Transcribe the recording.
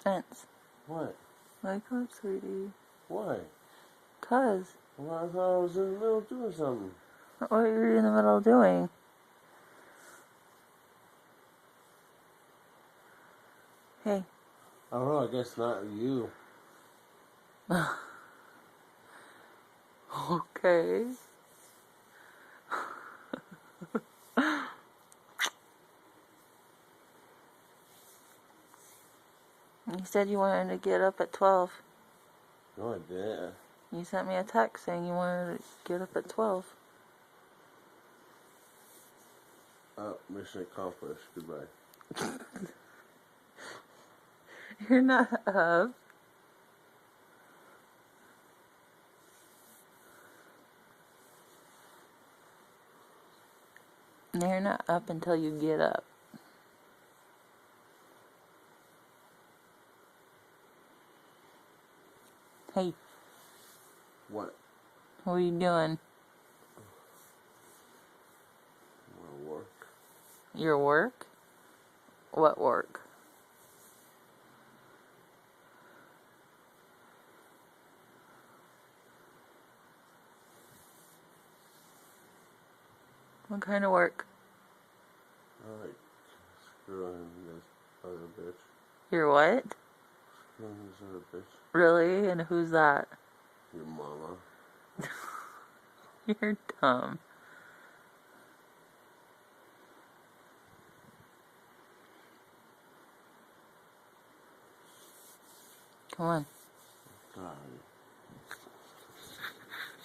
sense. What? Wake up, sweetie. Why? 'Cause. Well, I thought I was in the middle of doing something. What are you in the middle of doing? Hey. I don't know, I guess not you. Okay. You said you wanted to get up at 12. No, I didn't. You sent me a text saying you wanted to get up at 12. Mission accomplished. Goodbye. You're not up. You're not up until you get up. Hey. What? What are you doing? My work. Your work? What work? What kind of work? I like screwing this other bitch. Your what? Screwing this other bitch. Really? And who's that? Your mama. You're dumb. Come on. God.